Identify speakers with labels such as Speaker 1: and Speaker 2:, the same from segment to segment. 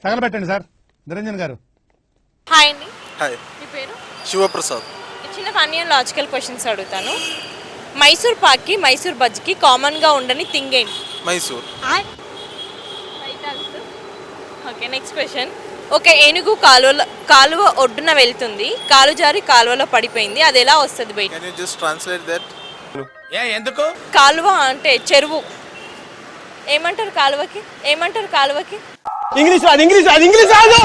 Speaker 1: తగలబెట్టండి sir. Niranjan గారు.
Speaker 2: Hi అండి.
Speaker 3: Hi.
Speaker 2: మీ పేరు?
Speaker 3: శివప్రసాద్.
Speaker 2: చిన్న ఫన్నీ అండ్ లాజికల్ క్వశ్చన్స్ అడుగుతాను. మైసూర్ పాక్కి మైసూర్ బజ్కి కామన్గా ఉండని థింగ్ ఏంటి?
Speaker 3: మైసూర్.
Speaker 2: Okay, next question. ఒక ఏనుగు కాలువ ఒడ్డున వెళ్తుంది, కాలు జారి కాలువలో పడిపోయింది, అది ఎలా వస్తుంది బయట?
Speaker 3: Can you just translate that?
Speaker 4: ఎందుకు?
Speaker 2: కాలువ అంటే చెరువు. ఏమంటారు కాలువకి?
Speaker 4: ఇంగ్లీష్ రాదు.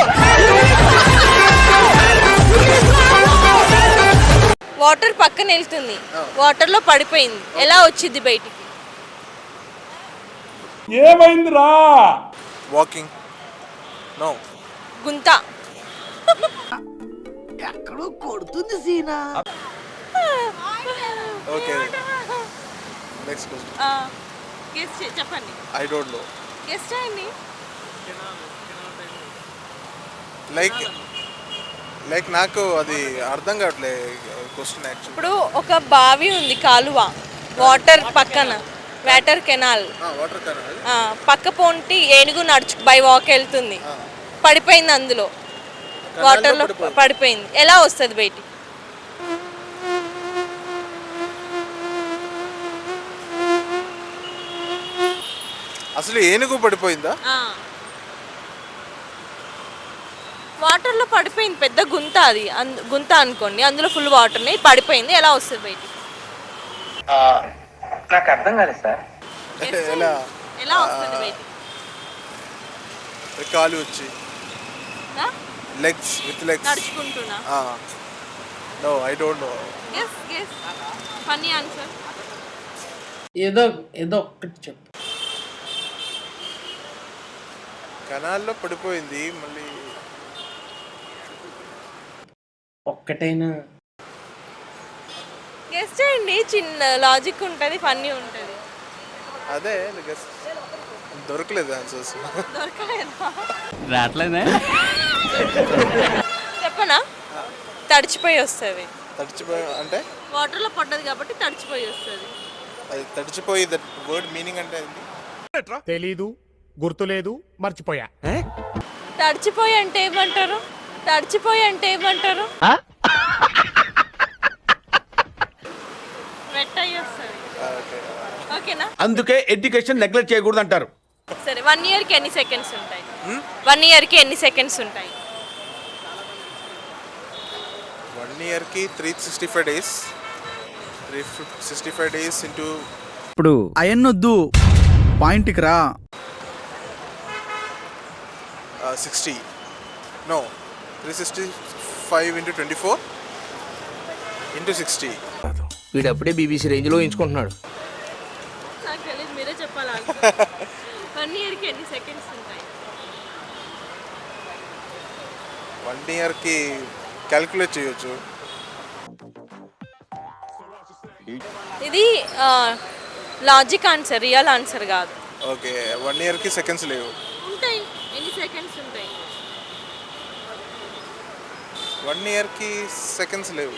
Speaker 2: వాటర్ పక్కన వెళ్తుంది, వాటర్ లో పడిపోయింది, ఎలా వచ్చింది బయటికి?
Speaker 4: ఏమైందిరా?
Speaker 3: వాకింగ్. నో.
Speaker 2: గుంత.
Speaker 5: ఎక్కడో కొడుతుంది సీనా.
Speaker 3: Okay, next question.
Speaker 2: చెప్పండి.
Speaker 3: I don't know.
Speaker 2: గెస్ చేయండి.
Speaker 3: లైక్ నాకు అది అర్థం కావట్లే క్వశ్చన్ యాక్చువల్లీ.
Speaker 2: ఇప్పుడు ఒక బావి ఉంది, కాలువ, వాటర్ పక్కన, వాటర్ కెనాల్.
Speaker 3: Water canal.
Speaker 2: పక్క పొంటి ఏనుగు బై వాక్ వెళ్తుంది, పడిపోయింది, అందులో వాటర్ లో పడిపోయింది, ఎలా వస్తుంది బయటికి?
Speaker 3: అసలు ఏనుగు పడిపోయిందా?
Speaker 2: వాటర్ లో పడిపోయింది, పెద్ద గుంత, అది గుంత అనుకోండి, అందులో ఫుల్ వాటర్ పడిపోయింది, ఎలా వస్తుంది బయటికి?
Speaker 4: నాకు అర్థం కాలేదు సార్.
Speaker 2: ఎలా వస్తుంది బయటికి?
Speaker 3: కాలు వచ్చి లెగ్స్ విత్ లెగ్స్
Speaker 2: నడుచుకుంటున్నా.
Speaker 3: No, I don't know.
Speaker 2: Guess funny answer.
Speaker 5: ఏదో ఒక్కటి చెప్పు.
Speaker 3: కెనాల్లో పడిపోయింది, మళ్ళీ
Speaker 5: ఒక్కటైనా
Speaker 2: గెస్ చేయండి. చిన్న లాజిక్ ఉంటుంది, ఫన్నీ ఉంటుంది.
Speaker 3: అదే గెస్. దొరకలేదు ఆన్సర్స్.
Speaker 2: రావట్లేదా? చెప్పనా? తడిచిపోయి వస్తుంది.
Speaker 3: తడిచిపోయి అంటే
Speaker 2: వాటర్ లో పడ్డది కాబట్టి తడిచిపోయి వస్తుంది.
Speaker 3: అది తడిచిపోయి, దట్ వర్డ్ మీనింగ్ అంటే ఏంటి?
Speaker 1: తెలీదు, గుర్తులేదు, మర్చిపోయా.
Speaker 2: తడిచిపోయి అంటే ఏమంటారు? వెట్ అయ్యి వస్తుంది. ఓకేనా?
Speaker 4: అందుకే ఎడ్యుకేషన్ నెగ్లెక్ట్ చేయకూడదు అంటారు.
Speaker 2: సరే, 1 year కి ఎన్ని సెకండ్స్ ఉంటాయి? 1 year కి ఎన్ని సెకండ్స్ ఉంటాయి?
Speaker 3: 1 year కి 365 days. 365 days into
Speaker 6: ఇప్పుడు అయన్నొద్దు, పాయింట్కి రా.
Speaker 3: 60. No, 365 into 24 into 60.
Speaker 5: వీడప్పుడే BBC range లో ఎంచుకుంటున్నాడు.
Speaker 2: నాకు తెలియదు, మీరే చెప్పాలి. 1 year కి ఎన్ని సెకండ్స్ ఉంటాయి?
Speaker 3: 1 year కి క్యాలిక్యులేట్ చేయొచ్చు.
Speaker 2: ఇది లాజిక్ ఆన్సర్, రియల్ ఆన్సర్ కాదు.
Speaker 3: ఓకే, 1 year కి సెకండ్స్ లేవు.
Speaker 2: ఉంటాయి. ఎన్ని సెకండ్స్ ఉంటాయి?
Speaker 3: 1 year కి సెకండ్స్ లేవు.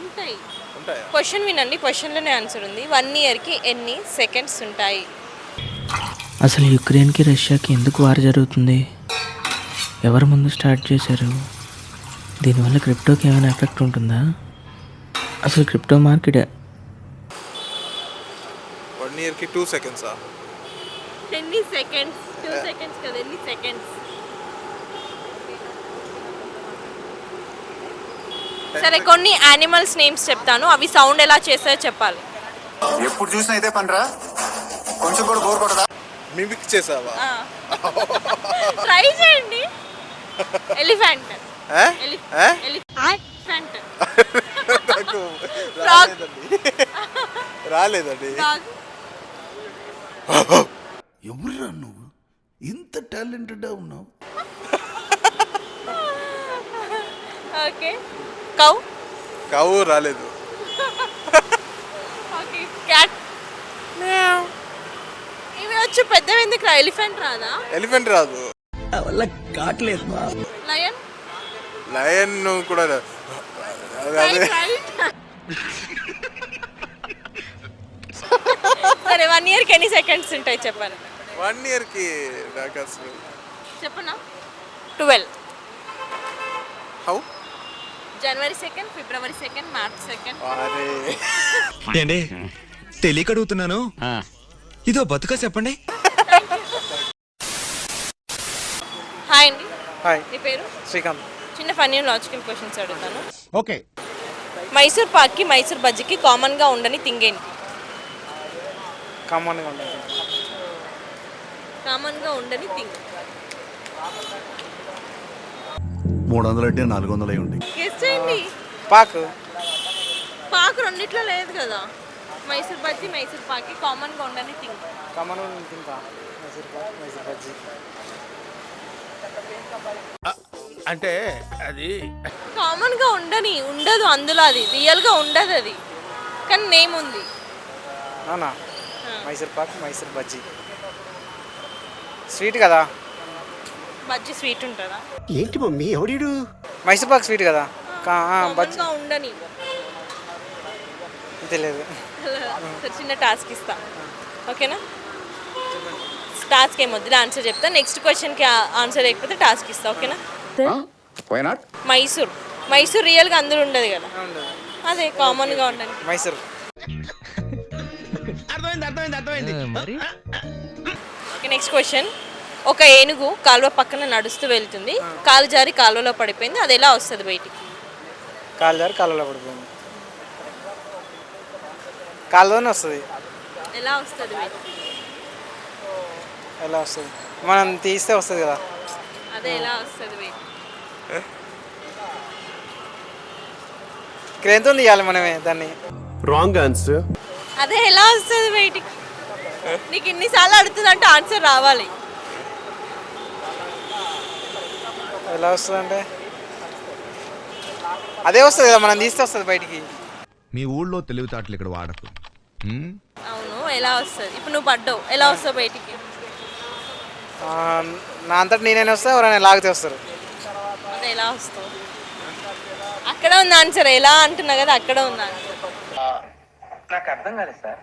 Speaker 2: ఉంటాయి.
Speaker 3: ఉంటాయా?
Speaker 2: క్వశ్చన్ వినండి, క్వశ్చన్లోనే ఆన్సర్ ఉంది. 1 year కి ఎన్ని సెకండ్స్ ఉంటాయి?
Speaker 7: అసలు యుక్రెయిన్కి రష్యాకి ఎందుకు వార్ జరుగుతుంది? ఎవరు ముందు స్టార్ట్ చేశారు? దీనివల్ల క్రిప్టోకి ఏమైనా ఎఫెక్ట్ ఉంటుందా? అసలు క్రిప్టో మార్కెట్
Speaker 3: 1 year కి 2 seconds.
Speaker 2: ఎన్ని సెకండ్స్? 2 seconds కదా, ఎన్ని సెకండ్స్? సరే, కొన్ని యానిమల్స్ నేమ్స్ చెప్తాను, అవి సౌండ్ ఎలా చేస్తాయో చెప్పాలి.
Speaker 8: ఎప్పుడు చూసినా ఇదే పనిరా, కొంచెం కూడా బోర్ కొట్టదా?
Speaker 3: మిమిక్ చేసావా?
Speaker 2: ట్రై చేయండి. ఎలిఫెంట్.
Speaker 3: రాలేదండి.
Speaker 8: ఎవరురా నువ్వు, ఇంత టాలెంటెడ్ ఉన్నావు?
Speaker 2: Okay, cow.
Speaker 3: కౌ రాలేదు.
Speaker 2: Okay, cat. ఇవి వచ్చి పెద్దవి ఎందుకు రా? ఎలిఫెంట్ రాదా?
Speaker 3: ఎలిఫెంట్ రాదు.
Speaker 2: లయన్.
Speaker 3: లయన్ కూడా
Speaker 2: సరే, 1 year కి ఎన్ని సెకండ్స్ ఉంటాయి చెప్పాలి.
Speaker 3: 1 year కి నాకు అసలు
Speaker 2: చెప్పనా? 12.
Speaker 3: How
Speaker 2: January 2nd, February 2nd, March 2nd.
Speaker 3: అరే
Speaker 9: ఏండి తెలియక అడుగుతున్నాను ఇదో బతుక చెప్పండి.
Speaker 2: హాయ్ అండి,
Speaker 3: హాయ్
Speaker 2: మీ పేరు?
Speaker 3: శ్రీకాంత్.
Speaker 2: చిన్న ఫన్నీ లాజికల్ క్వశ్చన్స్ అడుగుతాను.
Speaker 1: ఓకే.
Speaker 2: మైసూర్ పాక్కి మైసూర్ బజ్జీకి కామన్గా ఉండని థింగ్ ఏంటి?
Speaker 3: కామన్గా ఉంటుంది.
Speaker 2: కామన్గా ఉండని థింగ్
Speaker 8: 300 అంటే 400 అయి ఉంటాయి.
Speaker 2: గెస్ చేయండి.
Speaker 3: పాకు.
Speaker 2: పాకు రెండిట్లో లేదు కదా. మైసూర్ బజ్జీ మైసూర్ పాక్కి కామన్గా ఉండని థింగ్.
Speaker 3: కామన్గా తింటా మైసూర్ పాక్ మైసూర్ బజ్జీ.
Speaker 4: అంటే అది
Speaker 2: కామన్గా ఉండదు అందులో, అది రియల్గా ఉండదు అది, కానీ నేమ్ ఉంది.
Speaker 3: అవునా? మైసూర్ పాక్ మైసూర్ బజ్జీ. స్వీట్ కదా?
Speaker 2: బజ్జీ స్వీట్ ఉంటుందా?
Speaker 5: ఏంటి మమ్మీ ఎవడీడు?
Speaker 3: మైసూర్ పాక్ స్వీట్ కదా? బజ్జీ
Speaker 2: కామన్గా ఉండని.
Speaker 3: తెలియదు.
Speaker 2: సరే, చిన్న టాస్క్ ఇస్తా, ఓకేనా? టాస్క్ ఏమొద్దు, ఆన్సర్ చెప్తా. నెక్స్ట్ క్వశ్చన్కి ఆన్సర్ లేకపోతే టాస్క్ ఇస్తా, ఓకేనా? మైసూర్ రియల్గా అందరూ ఉండదు కదా, అదే కామన్గా ఉండని.
Speaker 3: మైసూర్.
Speaker 2: Okay, next question. ఒక ఏనుగు కాలువ పక్కన నడుస్తూ వెళ్తుంది, కాలు జారి కాలువలో పడిపోయింది, అది ఎలా వస్తుంది బయటికి?
Speaker 3: కాలు జారి కాలువలో పడిపోయింది. కాలువలోనే వస్తుంది.
Speaker 2: ఎలా వస్తుంది బయటికి?
Speaker 3: ఎలా వస్తుంది? మనం తీస్తే వస్తుంది కదా.
Speaker 2: అదే ఎలా వస్తుంది బయటికి?
Speaker 3: క్రేన్తో తీయాలి మనమే దాన్ని.
Speaker 4: Wrong answer.
Speaker 2: అదే ఎలా వస్తుంది బయటికి? నీకు ఇన్నిసార్లు అడుగుతుందంటే ఆన్సర్ రావాలి.
Speaker 3: ఎలా వస్తుంది అంటే అదే వస్తుంది కదా, మనం తీస్తే వస్తుంది బయటికి.
Speaker 9: మీ ఊళ్ళో తెలివితేటలు ఇక్కడ వాడకు.
Speaker 2: అవును, ఎలా వస్తుంది? ఇప్పుడు నువ్వు పడ్డావు, ఎలా వస్తావు బయటికి?
Speaker 3: నా అంతటి నేనే వస్తా, ఎవరైనా లాగితే వస్తారు.
Speaker 2: అదే ఎలా వస్తావు? అక్కడ ఉంది ఆన్సర్. ఎలా అంటున్నా కదా, అక్కడ ఉంది ఆన్సర్.
Speaker 4: నాకు అర్థం కాలేదు సార్.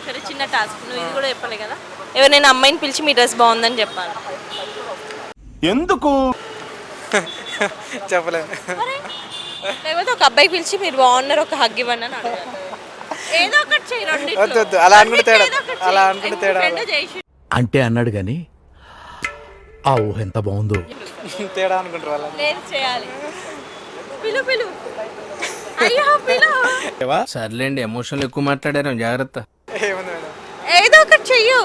Speaker 2: సరే, చిన్న టాస్క్. నువ్వు ఇది కూడా చెప్పలే కదా, ఎవరైనా అమ్మాయిని పిలిచి మీ డ్రెస్ బాగుందని చెప్పాలి.
Speaker 4: ఎందుకు
Speaker 3: చెప్పలేను.
Speaker 2: లేకపోతే ఒక అబ్బాయి పిలిచి మీరు బాగున్నారు, ఒక హగ్ ఇవ్వండి అని అడగాలి. ఏదో ఒకటి చేయి, రెండిట్లో.
Speaker 3: వద్దు వద్దు, అలా అనుకుంటే తేడా.
Speaker 2: ఏదో ఒకటి
Speaker 3: అలా
Speaker 2: చెయ్యి.
Speaker 3: అనుకుంటే
Speaker 2: మీ
Speaker 3: తేడా.
Speaker 2: ఫ్రెండ్ చేసి
Speaker 10: అంటే అన్నాడు గాని ఆ ఊహ ఎంత బాగుందో.
Speaker 3: తేడా అనుకుంటారు వాళ్ళ.
Speaker 2: లేదు, చేయాలి. పిలు పిలు. అయ్యో పిలు.
Speaker 7: సర్లేండి, ఎమోషన్లు ఎక్కువ మాట్లాడారు, జాగ్రత్త.
Speaker 3: ఏముంది మేడం?
Speaker 2: ఏదో ఒకటి చెయ్యు.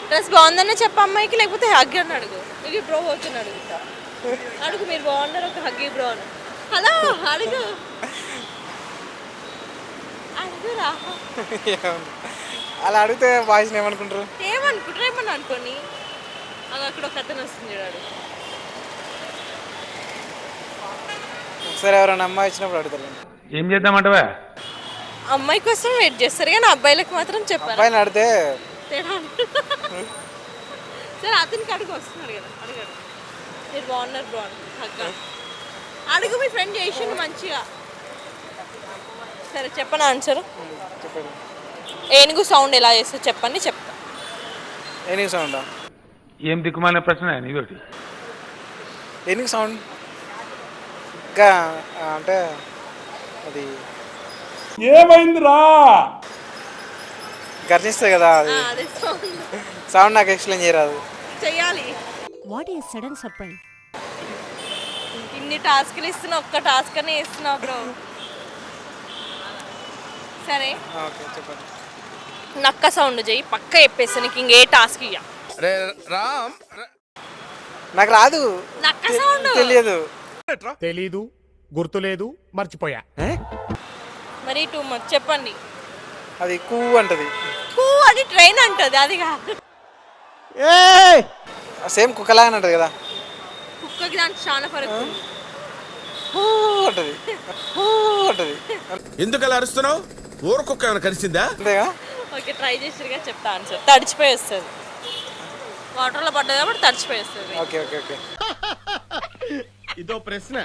Speaker 2: డ్రెస్ బాగుందనే చెప్ప అమ్మాయికి, లేకపోతే హగ్ అని అడుగు. నీకు బ్రో పోతున్నాడు, అడుగు మీరు బాగున్నారు, ఒక హగ్ బ్రో అని. హలో, అడుగు అడుగురా.
Speaker 3: ఏముంది? అలా అడిగితే బాయ్స్ ఏమనుకుంటారు?
Speaker 2: ఏమని అనుకోని. అక్కడ ఒక అతను వస్తుంది చూడాడు.
Speaker 3: సరే, ఎవరైనా అమ్మాయి వచ్చినప్పుడు అడుగుతారు.
Speaker 4: ఏం చేద్దామంటవా?
Speaker 2: అమ్మాయి కోసం వెయిట్ చేస్తారు, కానీ అబ్బాయిలకు మాత్రం చెప్పారు.
Speaker 3: అబ్బాయిని అడిగితే
Speaker 2: తేడా. సరే, అతనికి అడుగు, వస్తున్నాడు కదా, అడగాడు. మీరు బాగున్నారు బ్రో అని హగ్ అడుగు. మీ ఫ్రెండ్ చేసిండు మంచిగా. సరే, చెప్పను ఆన్సర్.
Speaker 3: చెప్పండి.
Speaker 2: ఏనుగు సౌండ్ ఎలా చేస్తే చెప్పండి, చెప్తా.
Speaker 3: ఏనుగు సౌండ్?
Speaker 4: ఏం దిక్కుమాలిన ప్రశ్న ఇదొకటి.
Speaker 3: ఏనుగు సౌండ్ ఇంకా అంటే అది
Speaker 4: ఏమైందిరా?
Speaker 3: గర్జిస్తుంది కదా అది.
Speaker 2: అదే సౌండ్
Speaker 3: సౌండ్ నాకు ఎక్స్ప్లెయిన్ చేయరాదు.
Speaker 2: చెయ్యాలి.
Speaker 11: What is sudden surprise?
Speaker 2: ఇన్ని టాస్క్లు ఇస్తున్నా, ఒక్క టాస్క్ అనే ఇస్తున్నావు బ్రో. సరే,
Speaker 3: ఓకే, చెప్పండి.
Speaker 2: నక్క సౌండ్ చెయ్యి, పక్క చెప్పేస్తా. నీకు ఇంకే టాస్క్ ఇయ్య.
Speaker 4: రామ్,
Speaker 3: నాకు రాదు.
Speaker 2: నక్క సౌండ్
Speaker 3: తెలియదు.
Speaker 1: తెలీదు, గుర్తులేదు, మర్చిపోయా.
Speaker 2: మరి టూ మచ్. చెప్పండి.
Speaker 3: అది కూ అంటది.
Speaker 2: కూ అని ట్రైన్ అంటది, అది కాదు.
Speaker 3: సేమ్ కుక్కలాగానే అంటది కదా.
Speaker 2: కుక్కకి దానికి చాలా ఫరక్ ఉంది.
Speaker 3: అంటది అంటది.
Speaker 4: ఎందుకు అలా అరుస్తున్నావు? ఊరకొక్క ఏమైనా కలిసిందా?
Speaker 3: అంతేగా.
Speaker 2: ఓకే, ట్రై చేసిరుగా, చెప్తా ఆన్సర్. తడిచిపోయి వస్తుంది, వాటర్లో పడ్డది కాబట్టి తడిచిపోయి వస్తుంది.
Speaker 3: Okay okay okay.
Speaker 4: ఇదో ప్రశ్న.